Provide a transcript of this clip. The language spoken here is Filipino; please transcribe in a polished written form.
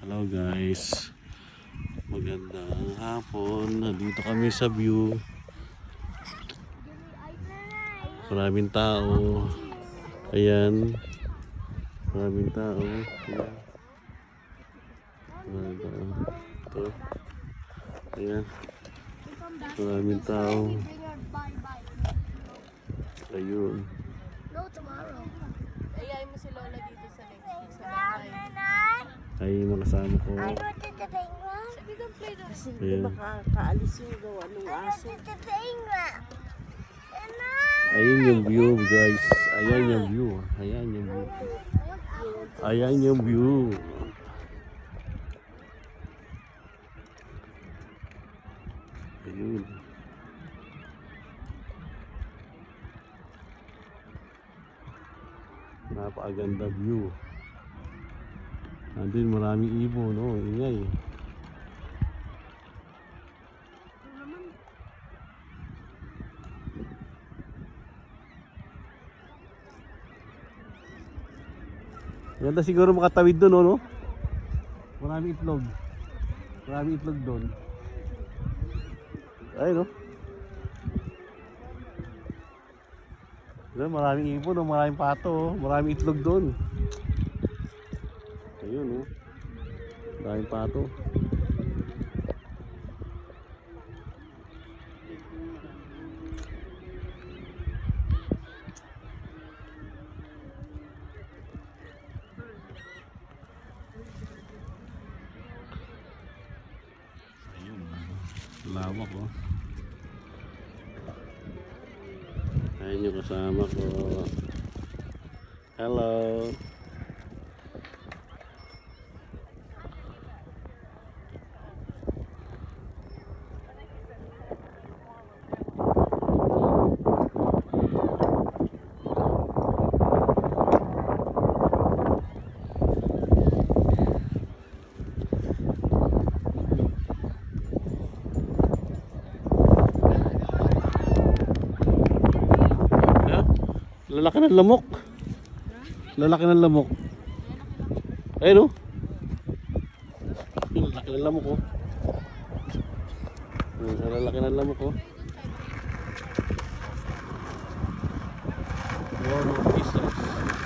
Hello guys, magandang hapon. Nandito kami sa view. Maraming tao. Ayan, maraming tao. Ayan. Maraming tao. Ito. Ayan, maraming tao. Ayun. No, tomorrow. Ayayin mo si Lola dito sa next week sa bahay. Ay, mga kasama ko. I want to the penguin. Sabi kang play doon. Kasi Ayan. baka kaalis yung gawa ng I want aso. to the penguin. Ayun yung view guys. Ayan yung view. Ayan yung view. Ayan yung view. Ayun. Napakaganda view. Nandun maraming ibon, no? Ingay. Ganda siguro makatawid doon, no? Maraming itlog. Maraming itlog doon. Ay, no? Maraming ibon, no? Maraming pato, oh. Maraming itlog doon. Ayun, no? Maraming pato. Ayun, lawak, oh. Ayun yung kasama ko. Hello. Lalaki ng lamok. Lalaki ng lamok. Ayun, oh. Lalaki ng lamok, oh. Lalaki ng lamok, oh. Wow, no pieces.